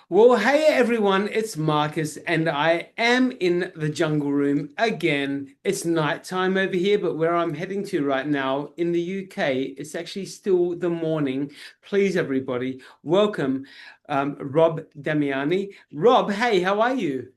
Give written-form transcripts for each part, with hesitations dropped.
Well, hey everyone, it's Marcus, and I am in the jungle room again. It's nighttime over here, but where I'm heading to right now in the UK, it's actually still the morning. Please, everybody, welcome Rob Damiani. Rob, hey, how are you?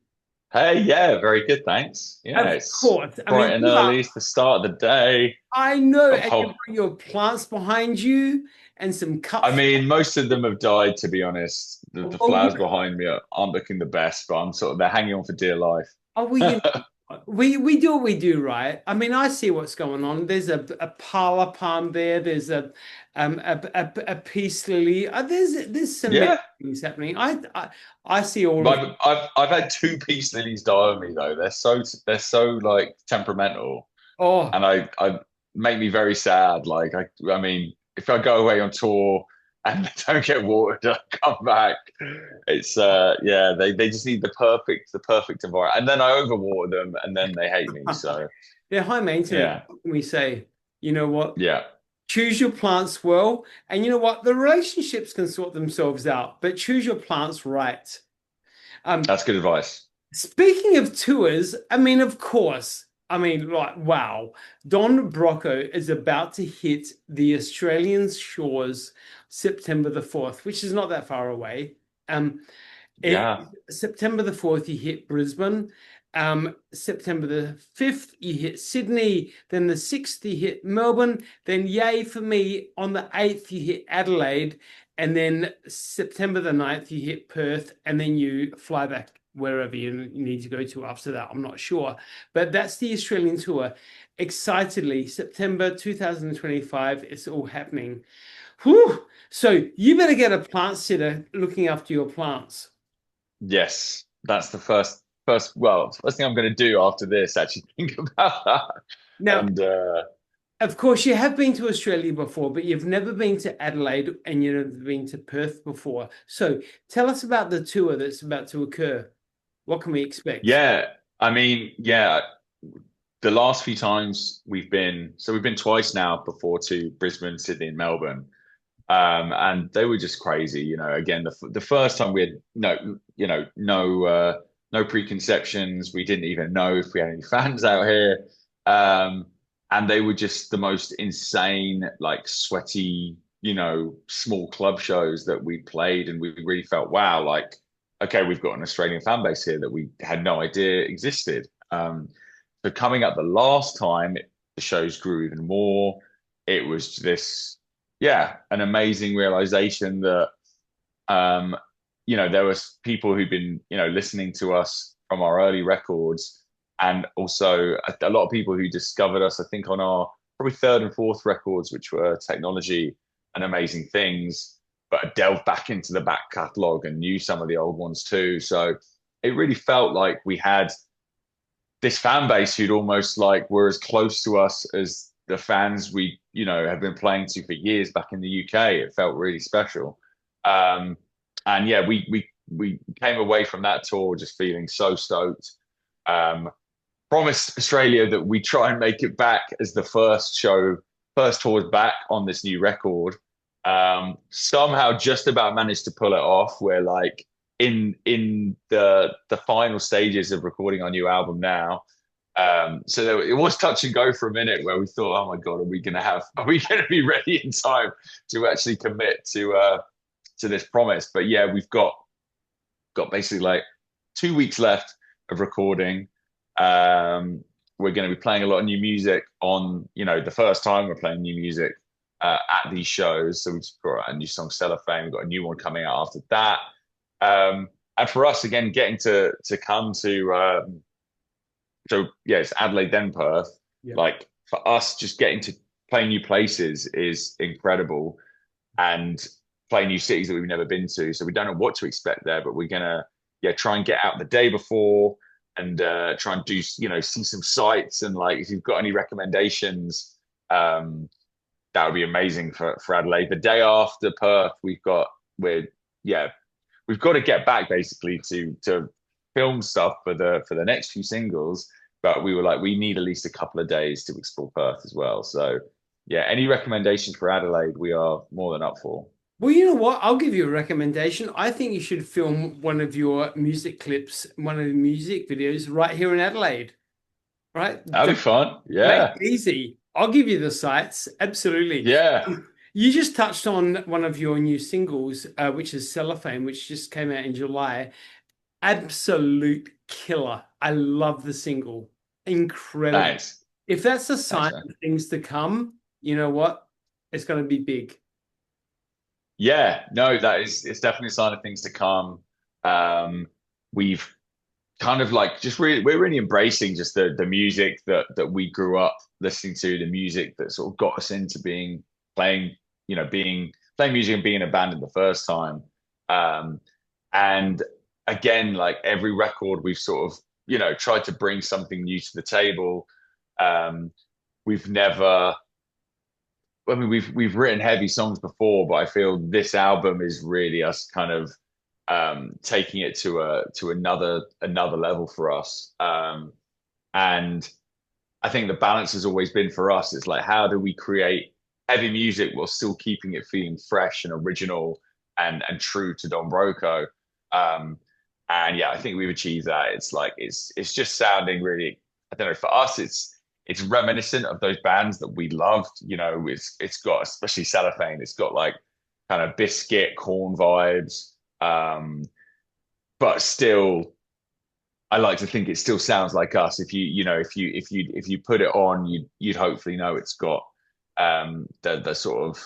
Hey, yeah, very good, thanks. Yeah, Of it's course. I bright mean, and you are, early. It's the start of the day. I know, Got and you've whole, got your plants behind you and some cut I flowers. mean, most of them have died, to be honest. The Oh, flowers behind me aren't looking the best, but I'm sort of they're hanging on for dear life. oh, well, you know, we do what we do, right? I mean, I see what's going on. There's a parlor palm there. There's a peace lily. There's some many Yeah, things happening. I see all of. I've had two peace lilies die on me though. They're so like temperamental, Oh, and I make me very sad. Like I mean, if I go away on tour and they don't get watered, I come back. It's yeah, they just need the perfect environment, and then I overwater them, and then they hate me. So they're high maintenance. yeah, What can we say? You know what? yeah, Choose your plants well, and you know what? The relationships can sort themselves out, but choose your plants right. Um, that's good advice. Speaking of tours, I mean, of course, I mean, like, wow, Don Broco is about to hit the Australian shores September the 4th, which is not that far away. Um, it, Yeah, September the 4th, you hit Brisbane. September the 5th, you hit Sydney. Then the 6th, you hit Melbourne. Then, yay for me, on the 8th, you hit Adelaide. And then September the 9th, you hit Perth. And then you fly back wherever you need to go to after that. I'm not sure. But that's the Australian tour. Excitedly, September 2025, it's all happening. Whew. So you better get a plant sitter looking after your plants. yes, that's the first thing I'm going to do after this. Actually, think about that, Now, and of course, you have been to Australia before, but you've never been to Adelaide and you've never been to Perth before. So tell us about the tour that's about to occur. What can we expect? yeah, I mean, yeah. The last few times we've been twice now before to Brisbane, Sydney, and Melbourne, and they were just crazy. You know, again, the first time we had no preconceptions. We didn't even know if we had any fans out here, and they were just the most insane, like sweaty, small club shows that we played, and we really felt wow, like okay, we've got an Australian fan base here that we had no idea existed. So coming up the last time, the shows grew even more. It was this, yeah, an amazing realization that, um, there was people who'd been, listening to us from our early records, and also a lot of people who discovered us, I think, on our probably third and fourth records, which were technology and amazing things, but delved back into the back catalogue and knew some of the old ones too. So it really felt like we had this fan base who'd almost like were as close to us as the fans we have been playing to for years back in the UK. It felt really special, and yeah, we came away from that tour just feeling so stoked. Um, Promised Australia that we try and make it back as the first tours back on this new record. Somehow just about managed to pull it off. We're like in the final stages of recording our new album now. So it was touch and go for a minute where we thought, oh my God, are we gonna be ready in time to actually commit to this promise? But yeah, we've got basically like 2 weeks left of recording. We're going to be playing a lot of new music on, the first time we're playing new music at these shows. So we've got a new song, Cellophane. We've got a new one coming out after that. And for us, again, getting to come to, so yeah, it's Adelaide, then Perth. Yeah. Like for us, just getting to play new places is incredible, and play new cities that we've never been to. So we don't know what to expect there, but we're gonna try and get out the day before and try and do see some sights, and like if you've got any recommendations, that would be amazing for Adelaide. The day after Perth, we're yeah we've got to get back basically to film stuff for the next few singles. But we were like, we need at least a couple of days to explore Perth as well. So yeah, any recommendations for Adelaide, we are more than up for. Well, you know what? I'll give you a recommendation. I think you should film one of your music clips, one of the music videos right here in Adelaide, right? That'd be fun. Make Yeah. it easy. I'll give you the sites. Absolutely. Yeah. You just touched on one of your new singles, which is Cellophane, which just came out in July. Absolute killer. I love the single. Incredible. Thanks. If that's a Thanks, sign man. of things to come, you know what? It's going to be big. Yeah, no, it's definitely a sign of things to come. We've kind of like just really we're really embracing just the music that we grew up listening to, the music that sort of got us into being playing, being playing music and being in a band in the first time. And again, like every record we've sort of, tried to bring something new to the table. Um, we've never I mean, we've written heavy songs before, but I feel this album is really us kind of taking it to another level for us. And I think the balance has always been for us. It's like, how do we create heavy music while still keeping it feeling fresh and original and true to Don Broco? Um, and yeah, I think we've achieved that. It's like it's just sounding really. I don't know. For us, it's reminiscent of those bands that we loved. It's got, especially Cellophane. It's got like kind of Biscuit, Corn vibes, but still I like to think it still sounds like us. If you put it on, you'd hopefully know it's got the sort of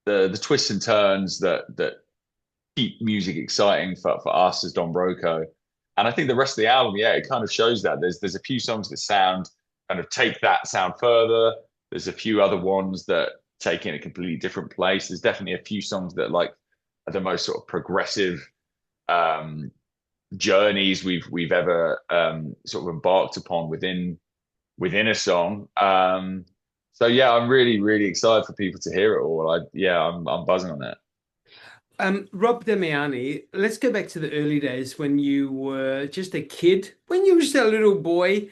the twists and turns that keep music exciting for us as Don Broco. And I think the rest of the album, yeah, it kind of shows that. There's a few songs that sound kind of take that sound further. There's a few other ones that take it in a completely different place. There's definitely a few songs that like are the most sort of progressive um journeys we've ever sort of embarked upon within a song. So yeah, I'm really excited for people to hear it all. I'm buzzing on it. Rob Damiani, let's go back to the early days when you were just a kid, when you were just a little boy.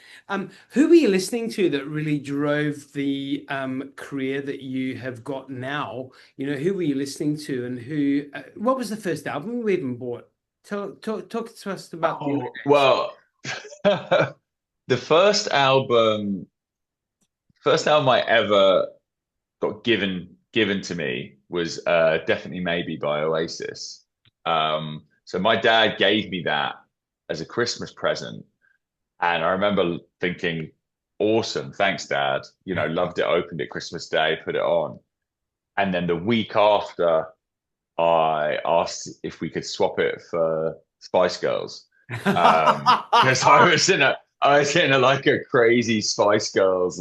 Who were you listening to that really drove the career that you have got now? Who were you listening to, and what was the first album you even bought? Talk to us about the early Oh, days. well, the first album I ever got given to me was Definitely Maybe by Oasis. So my dad gave me that as a Christmas present, and I remember thinking, awesome, thanks, Dad. Loved it, opened it Christmas Day, put it on. And then the week after, I asked if we could swap it for Spice Girls. Because I was in a like a crazy Spice Girls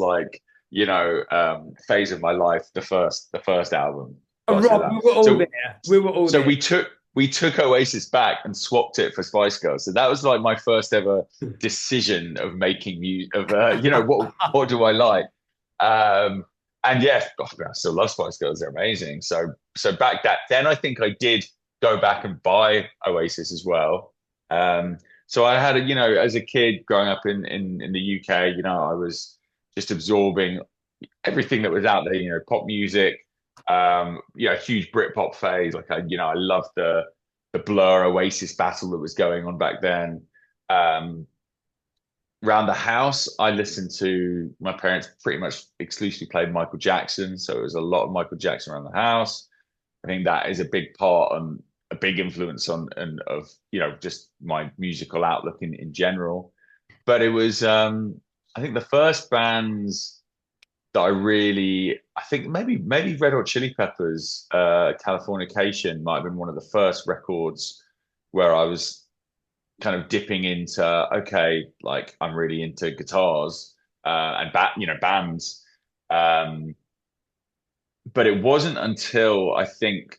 phase of my life, the first album. Gotta say Rob, that. we were all So there. We were all so there. we took Oasis back and swapped it for Spice Girls. So that was like my first ever decision of making music of what do I like. And yeah, gosh, man, I still love Spice Girls. They're amazing. So back then I think I did go back and buy Oasis as well. So I had as a kid growing up in the UK, I was just absorbing everything that was out there, pop music, huge Britpop phase. Like I loved the Blur Oasis battle that was going on back then. Um, Around the house, I listened to my parents pretty much exclusively played Michael Jackson, so it was a lot of Michael Jackson around the house. I think that is a big part and a big influence on and of just my musical outlook in general. But it was I think the first bands that I think maybe Red Hot Chili Peppers, Californication might have been one of the first records where I was kind of dipping into, okay, like I'm really into guitars and bands. Um, but it wasn't until I think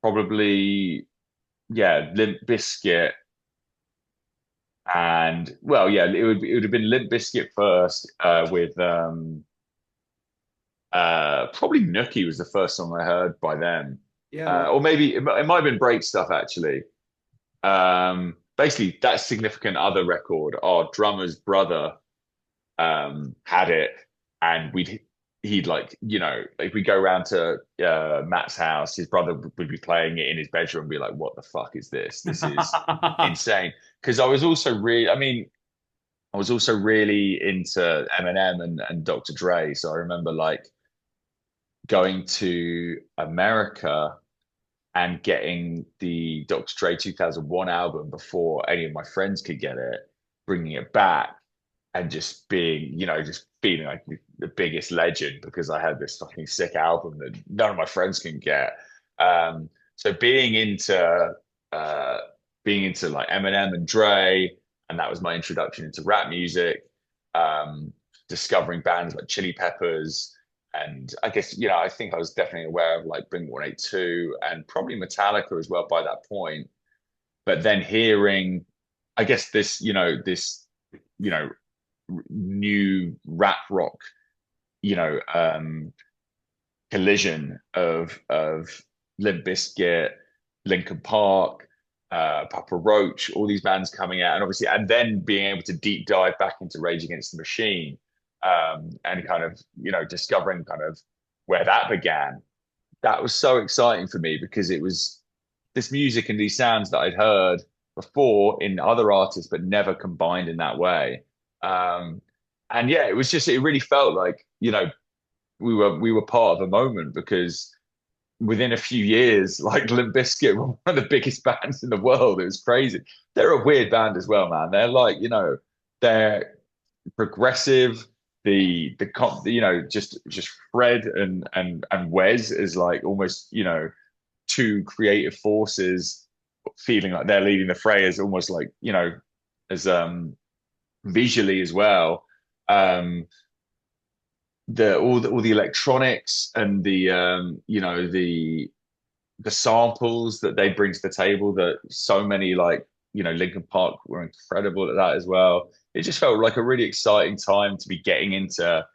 probably Limp Bizkit and well yeah it would have been Limp Bizkit first with probably Nookie was the first song I heard by them. Yeah, right. Or maybe it might have been Break Stuff actually. Basically that Significant Other record, our drummer's brother had it, and he'd like, if we go around to Matt's house, his brother would be playing it in his bedroom and be like, what the fuck is this? This is insane. Because I was also really into Eminem and Dr. Dre. So I remember like going to America and getting the Dr. Dre 2001 album before any of my friends could get it, bringing it back and just being, just feeling like the biggest legend because I had this fucking sick album that none of my friends can get. So uh, being into like Eminem and Dre, and that was my introduction into rap music. Discovering bands like Chili Peppers, and I guess, I think I was definitely aware of like Blink-182 and probably Metallica as well by that point. But then hearing, I guess you know, new rap rock, you know, um, collision of Limp Bizkit, Linkin Park, Papa Roach, all these bands coming out, and obviously, and then being able to deep dive back into Rage Against the Machine, and kind of, discovering kind of where that began. That was so exciting for me because it was this music and these sounds that I'd heard before in other artists, but never combined in that way. Um, and yeah, it really felt like, we were part of a moment because within a few years, like Limp Bizkit were one of the biggest bands in the world. It was crazy. They're a weird band as well, man. They're like, they're progressive. Just Fred and Wes is like almost, two creative forces feeling like they're leading the fray as almost like, as visually as well. Um, all the electronics and the samples that they bring to the table, that so many like, Linkin Park were incredible at that as well. It just felt like a really exciting time to be getting into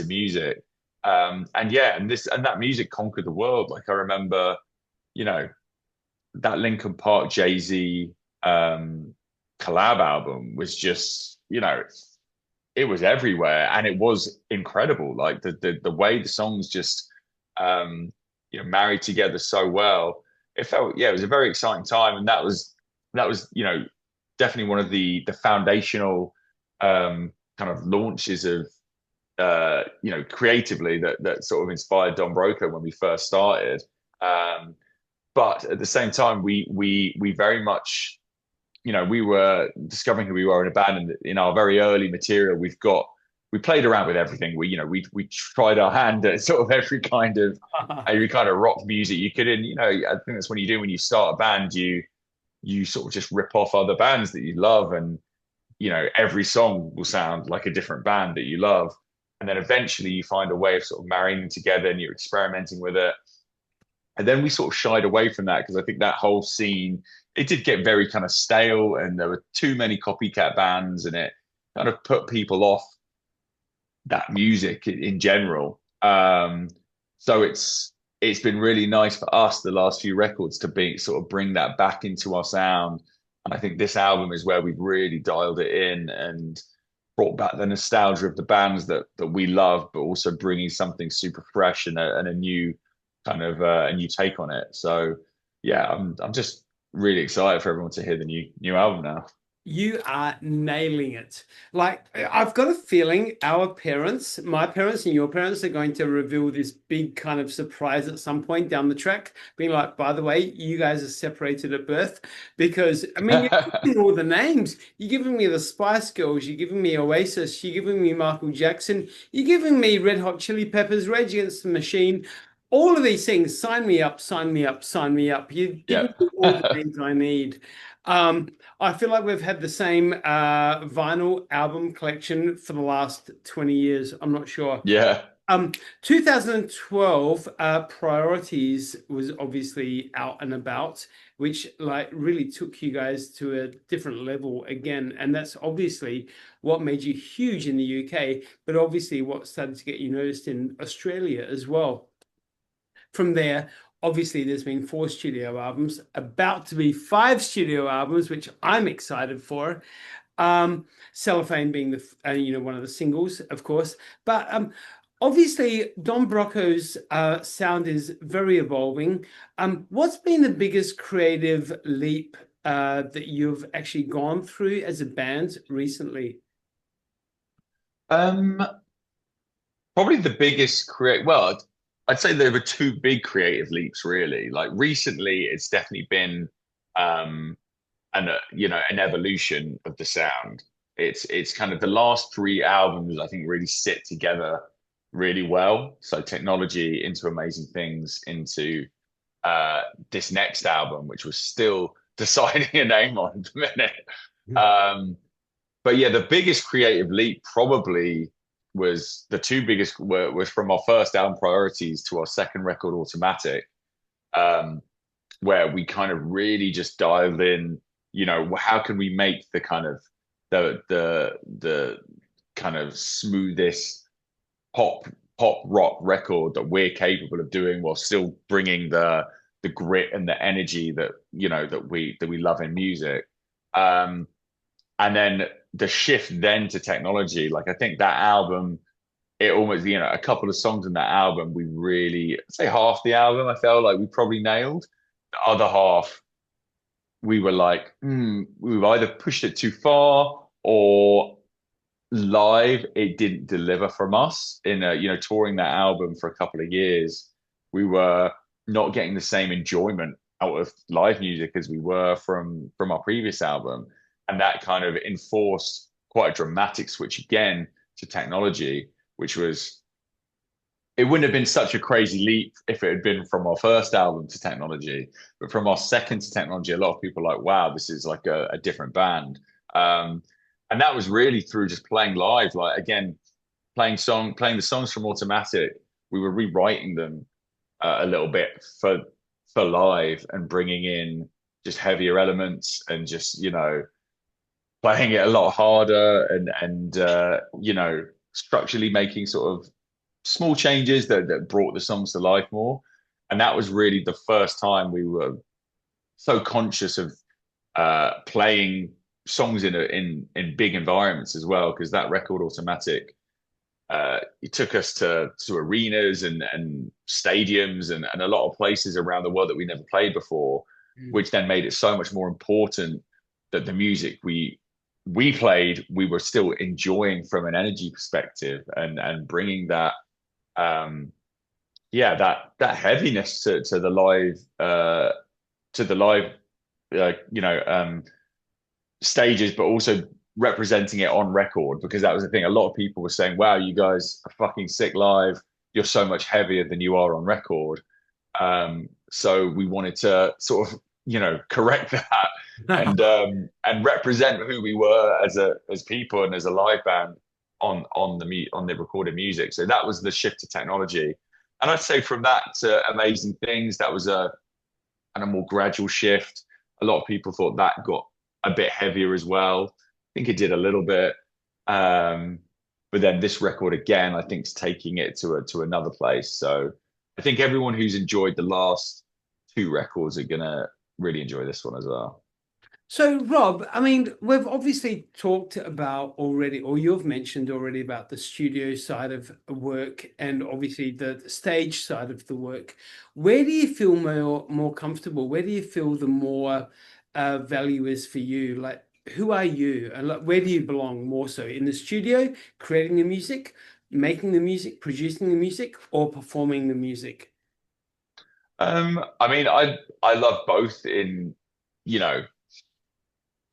music. And yeah, and that music conquered the world. Like I remember, you know, that Linkin Park Jay-Z collab album was just, it was everywhere and it was incredible. Like the way the songs just married together so well. It felt, yeah, it was a very exciting time, and that was definitely one of the foundational kind of launches of creatively that sort of inspired Don Broco when we first started. But at the same time, we very much, we were discovering who we were in a band, and in our very early material, we played around with everything. We tried our hand at sort of every kind of rock music you could. And I think that's what you do when you start a band. You sort of just rip off other bands that you love, and every song will sound like a different band that you love. And then eventually you find a way of sort of marrying them together, and you're experimenting with it. And then we sort of shied away from that because I think that whole scene, it did get very kind of stale, and there were too many copycat bands, and it kind of put people off that music in general. So it's been really nice for us the last few records to be sort of bring that back into our sound. And I think this album is where we've really dialed it in and brought back the nostalgia of the bands that we love, but also bringing something super fresh and a new kind of a new take on it. So yeah, I'm just really excited for everyone to hear the new album now. You are nailing it. Like, I've got a feeling our parents, my parents and your parents, are going to reveal this big kind of surprise at some point down the track, being like, by the way, you guys are separated at birth. Because, I mean, you're giving all the names. You're giving me the Spice Girls, you're giving me Oasis, you're giving me Michael Jackson, you're giving me Red Hot Chili Peppers, Rage Against the Machine. All of these things, sign me up, sign me up, sign me up. You've Yeah. given me all the names I need. Um, I feel like we've had the same vinyl album collection for the last 20 years. I'm not sure. Yeah. 2012 Priorities was obviously out and about, which like really took you guys to a different level again. And that's obviously what made you huge in the UK, but obviously what started to get you noticed in Australia as well. From there, obviously, there's been 4 studio albums, about to be 5 studio albums, which I'm excited for. Cellophane being the one of the singles, of course. But Obviously, Don Brocco's sound is very evolving. What's been the biggest creative leap that you've actually gone through as a band recently? Um, Probably the biggest create. Well, I'd say there were two big creative leaps, really. Like recently, it's definitely been an evolution of the sound. It's kind of the last three albums I think really sit together really well. So technology into amazing things into this next album, which was still deciding a name on at the minute. Um, but yeah, the biggest creative leap probably was the two biggest was from our first album Priorities to our second record Automatic, um, where we kind of really just dialed in, how can we make the kind of the kind of smoothest pop pop rock record that we're capable of doing while still bringing the grit and the energy that that we love in music. Um, and then the shift then to technology, like I think that album, it almost, a couple of songs in that album, we really, I'd say half the album, I felt like we probably nailed. The other half, we were like, we've either pushed it too far or live, it didn't deliver from us. In touring that album for a couple of years, we were not getting the same enjoyment out of live music as we were from our previous album, and that kind of enforced quite a dramatic switch again to technology, which was, it wouldn't have been such a crazy leap if it had been from our first album to technology, but from our second to technology, a lot of people are like, wow, this is like a different band. Um, and that was really through just playing live, like again, playing the songs from Automatic. We were rewriting them a little bit for live and bringing in just heavier elements and just playing it a lot harder and structurally making sort of small changes that brought the songs to life more. And that was really the first time we were so conscious of playing songs in big environments as well, because that record Automatic, it took us to arenas and stadiums and a lot of places around the world that we never played before, which then made it so much more important that the music we played, we were still enjoying from an energy perspective and bringing that that heaviness to the live uh, you know stages, but also representing it on record, because that was the thing. A lot of people were saying, wow, you guys are fucking sick live, you're so much heavier than you are on record. So we wanted to sort of correct that and represent who we were as people and as a live band on the recorded music. So that was the shift to technology. And I'd say from that to Amazing Things, that was a more gradual shift. A lot of people thought that got a bit heavier as well. I think it did a little bit. But then this record again, I think is taking it to another place. So I think everyone who's enjoyed the last two records are gonna really enjoy this one as well. So, Rob, I mean, we've obviously talked about already, or you've mentioned already about the studio side of work and obviously the stage side of the work. Where do you feel more comfortable? Where do you feel the more value is for you? Like, who are you, and like, where do you belong more so in the studio, creating the music, making the music, producing the music, or performing the music? I mean, I love both you know,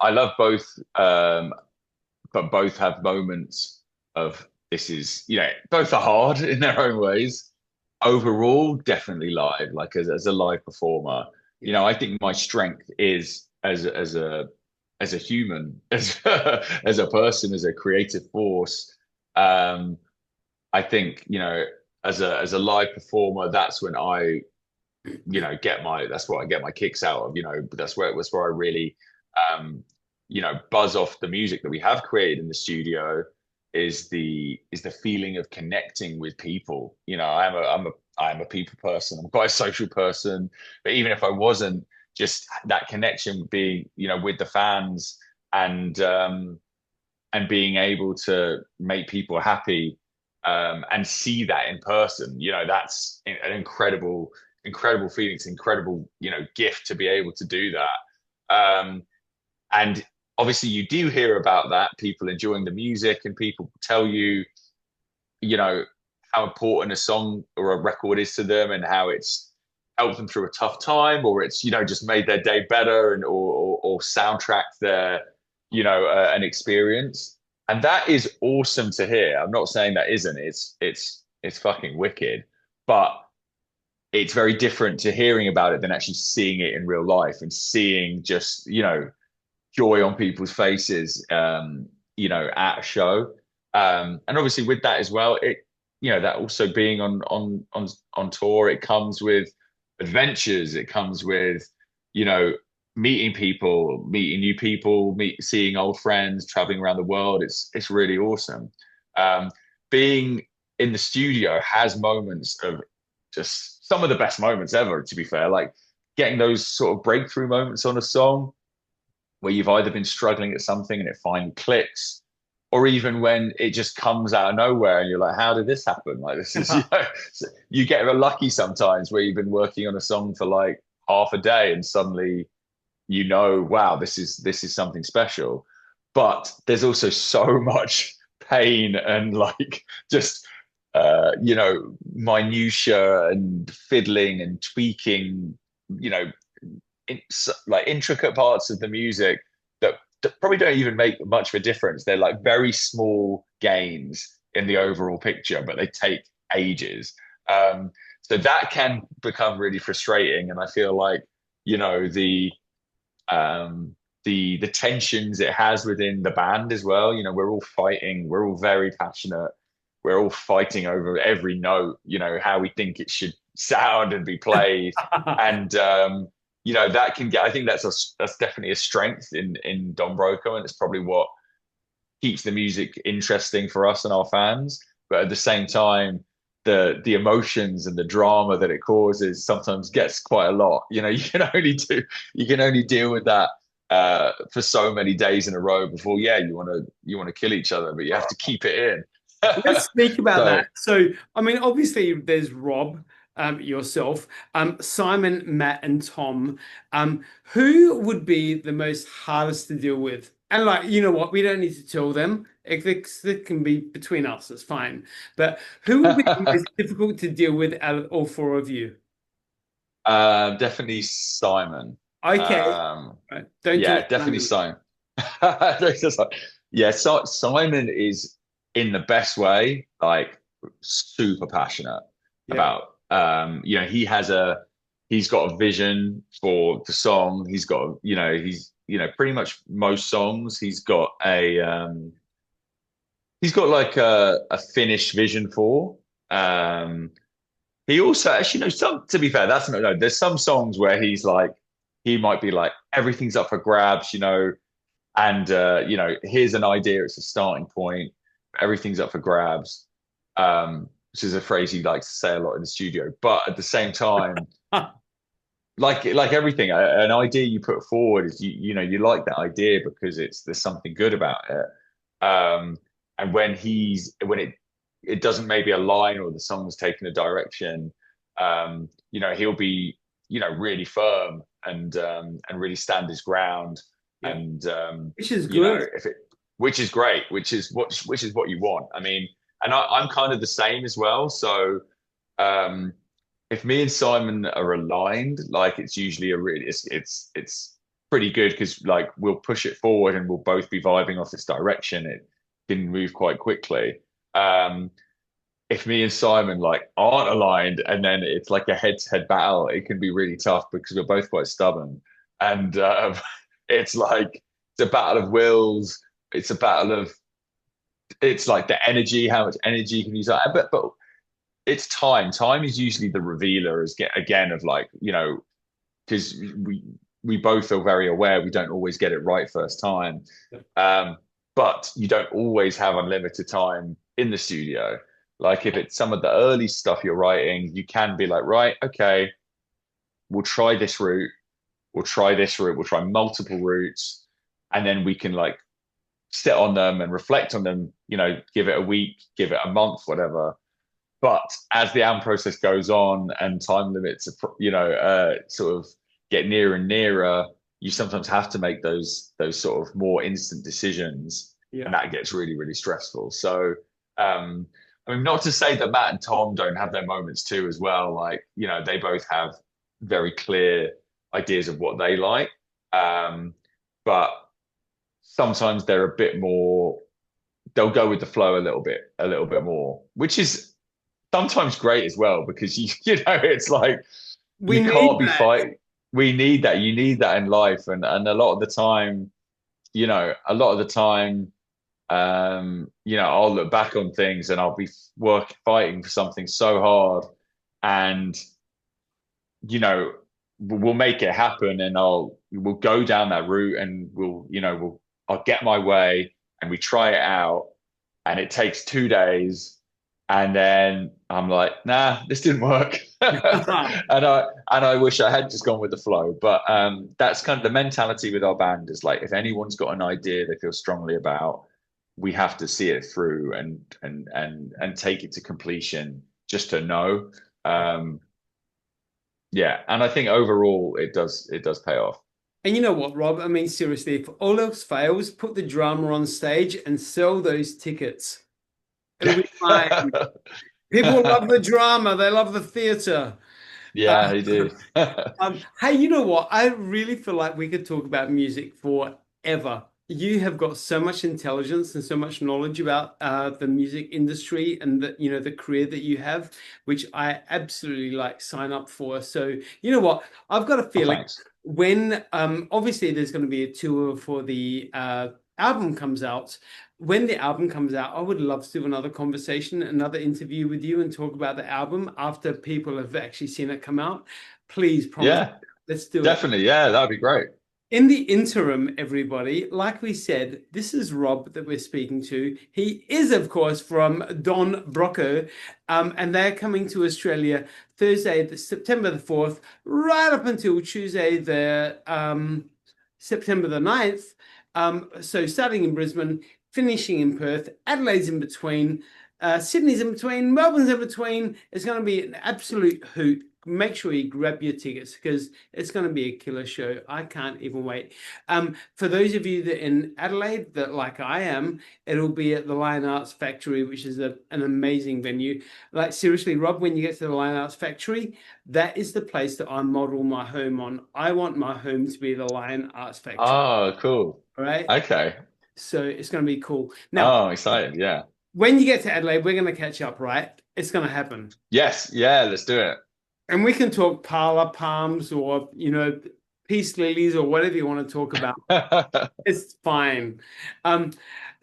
I love both, but both have moments of this is, both are hard in their own ways. Overall, definitely live, like as a live performer. Yeah. I think my strength is as a human, as a person, as a creative force. Um, I think, as a live performer, that's when I that's what I get my kicks out of. That's where I really buzz off the music that we have created in the studio, is the feeling of connecting with people. I'm a people person. I'm quite a social person, but even if I wasn't, just that connection being with the fans and being able to make people happy, and see that in person. That's an incredible feeling. It's an incredible, gift to be able to do that. And obviously you do hear about that, people enjoying the music, and people tell you, you know, how important a song or a record is to them, and how it's helped them through a tough time, or it's, just made their day better, and or soundtracked their, an experience. And that is awesome to hear. I'm not saying that isn't. It's fucking wicked, but it's very different to hearing about it than actually seeing it in real life, and seeing just, joy on people's faces, at a show. And obviously with that as well, that also being on tour, it comes with adventures. It comes with, you know, meeting new people, seeing old friends, traveling around the world. It's really awesome. Um, Being in the studio has moments of just some of the best moments ever, to be fair. Like getting those sort of breakthrough moments on a song where you've either been struggling at something and it finally clicks, or even when it just comes out of nowhere and you're like, how did this happen? Like this is, you get lucky sometimes where you've been working on a song for like half a day and suddenly, wow, this is something special. But there's also so much pain and like just minutia and fiddling and tweaking, you know, like intricate parts of the music that probably don't even make much of a difference. They're like very small gains in the overall picture, but they take ages. So that can become really frustrating. And I feel like, the tensions it has within the band as well. We're all fighting, we're all very passionate, we're all fighting over every note, how we think it should sound and be played. And that can get, I think that's definitely a strength in Don Broco, and it's probably what keeps the music interesting for us and our fans. But at the same time, the emotions and the drama that it causes sometimes gets quite a lot. You can only deal with that for so many days in a row before, you want to kill each other, but you have to keep it in. Let's speak about So that. So, I mean, obviously, there's Rob, yourself, Simon, Matt, and Tom. Who would be the most hardest to deal with? And like, you know what? We don't need to tell them. It can be between us. It's fine. But who would be the most difficult to deal with out of all four of you? definitely Simon. Okay. Um, Right. Don't tell yeah, definitely Simon. Simon. Yeah, so Simon is in the best way, like super passionate Yeah. about he's got a vision for the song. He's pretty much most songs he's got like a finished vision for. Um he also actually, some, to be fair, that's no, there's some songs where he might be like, everything's up for grabs, and here's an idea, it's a starting point, everything's up for grabs, which is a phrase he likes to say a lot in the studio. But at the same time, like everything, an idea you put forward is, you like that idea because there's something good about it. And when it doesn't maybe align, or the song's taken a direction, he'll be, really firm, and really stand his ground. Yeah. And Which is good. if it which is great, which is what you want. I mean, and I'm kind of the same as well. So um if me and Simon are aligned, like it's usually it's pretty good, because like we'll push it forward and we'll both be vibing off this direction. It can move quite quickly. Um, if me and Simon like aren't aligned, and then it's like a head-to-head battle, it can be really tough because we're both quite stubborn. And it's like it's a battle of wills. It's a battle of it's like the energy, how much energy can you use. But it's time. Time is usually the revealer, as again, of like, because we both are very aware we don't always get it right first time. Um, but you don't always have unlimited time in the studio. Like if it's some of the early stuff you're writing, you can be like, right, okay, we'll try this route, we'll try this route, we'll try multiple routes, and then we can like sit on them and reflect on them, give it a week, give it a month, whatever. But as the album process goes on and time limits, sort of get nearer and nearer, you sometimes have to make those sort of more instant decisions, and Yeah. that gets really, really stressful. So, I mean, not to say that Matt and Tom don't have their moments too, as well. Like, they both have very clear ideas of what they like, but sometimes they're a bit more. They'll go with the flow a little bit more, which is sometimes great as well because it's like We you need can't be that. fighting. We need that. You need that in life, and a lot of the time, I'll look back on things and I'll be fighting for something so hard, and we'll make it happen, and we'll go down that route, and I'll get my way, and we try it out, and it takes 2 days, and then I'm like, nah, this didn't work. And I wish I had just gone with the flow. But that's kind of the mentality with our band is like if anyone's got an idea they feel strongly about, we have to see it through and take it to completion just to know. Um, yeah, and I think overall it does pay off. And you know what, Rob? I mean, seriously, if all else fails, put the drummer on stage and sell those tickets. It'll be fine. People love the drama, they love the theatre. Yeah, he did. Hey, you know what? I really feel like we could talk about music forever. You have got so much intelligence and so much knowledge about the music industry and the career that you have, which I absolutely like sign up for. So, you know what? I've got a Oh, feeling thanks. when obviously there's going to be a tour for the album comes out. When the album comes out, I would love to do another conversation, another interview with you and talk about the album after people have actually seen it come out. Please promise. Yeah, Let's do it. definitely. Yeah, that'd be great. In the interim, everybody, like we said, this is Rob that we're speaking to. He is, of course, from Don Broco, and they're coming to Australia Thursday, September the 4th, right up until Tuesday, September the 9th. So starting in Brisbane, finishing in Perth, Adelaide's in between, Sydney's in between, Melbourne's in between. It's going to be an absolute hoot. Make sure you grab your tickets because it's going to be a killer show. I can't even wait. For those of you that in Adelaide, that like I am, it'll be at the Lion Arts Factory, which is an amazing venue. Like seriously, Rob, when you get to the Lion Arts Factory, that is the place that I model my home on. I want my home to be the Lion Arts Factory. Oh, cool. All right. Okay. So it's going to be cool. Now, Oh, excited. Yeah. when you get to Adelaide, we're going to catch up, right? It's going to happen. Yes. Yeah. Let's do it. And we can talk parlor palms or, peace lilies or whatever you want to talk about. It's fine. Um,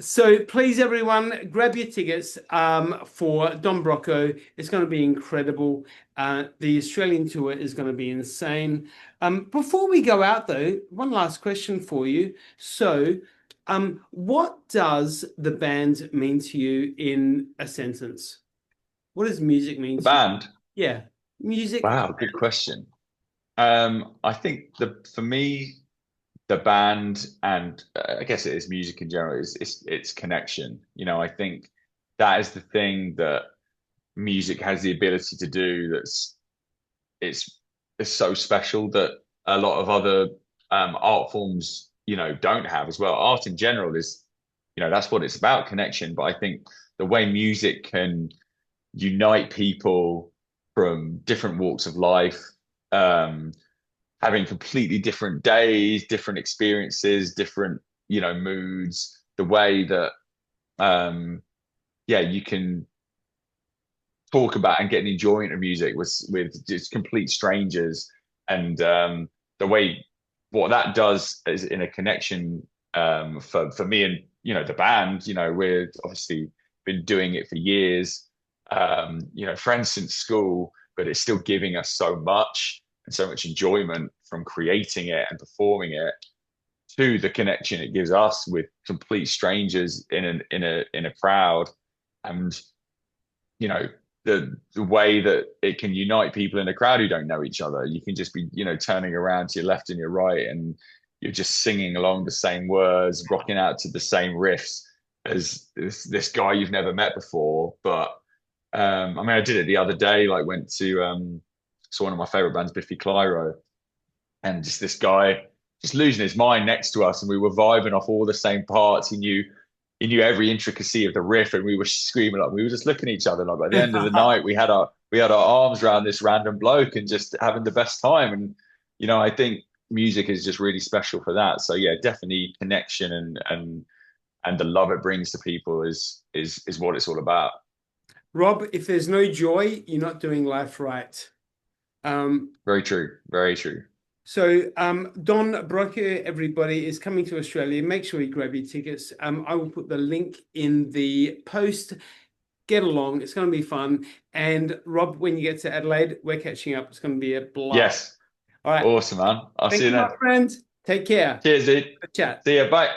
so please, everyone, grab your tickets for Don Broco. It's going to be incredible. The Australian tour is going to be insane. Before we go out, though, one last question for you. So, what does the band mean to you in a sentence? What does music mean The to you? band. Yeah, music. Wow, good question. I think for me, the band and I guess it is music in general is it's connection. I think that is the thing that music has the ability to do it's it's so special that a lot of other art forms don't have as well. Art in general is that's what it's about, connection. But I think the way music can unite people from different walks of life, um, having completely different days, different experiences, different moods, the way that you can talk about and get an enjoyment of music with just complete strangers, and the way what that does is in a connection, for me and the band. We're obviously been doing it for years, friends since school, but it's still giving us so much and so much enjoyment from creating it and performing it to the connection it gives us with complete strangers in a crowd. And you know the way that it can unite people in a crowd who don't know each other. You can just be turning around to your left and your right, and you're just singing along the same words, rocking out to the same riffs as this guy you've never met before. But I mean, I did it the other day. Like, went to saw one of my favorite bands, Biffy Clyro, and just this guy just losing his mind next to us, and we were vibing off all the same parts. He knew every intricacy of the riff, and we were screaming like we were just looking at each other. Like by the end of the night, we had our arms around this random bloke and just having the best time. And I think music is just really special for that. So yeah, definitely connection and the love it brings to people is what it's all about. Rob, if there's no joy, you're not doing life right. Very true. Very true. So Don Broco, everybody, is coming to Australia. Make sure you grab your tickets. I will put the link in the post. Get along. It's going to be fun. And Rob, when you get to Adelaide, we're catching up. It's going to be a blast. Yes. All right. Awesome, man. I'll see you then. My friend. Take care. Cheers, dude. Chat. See you. Bye.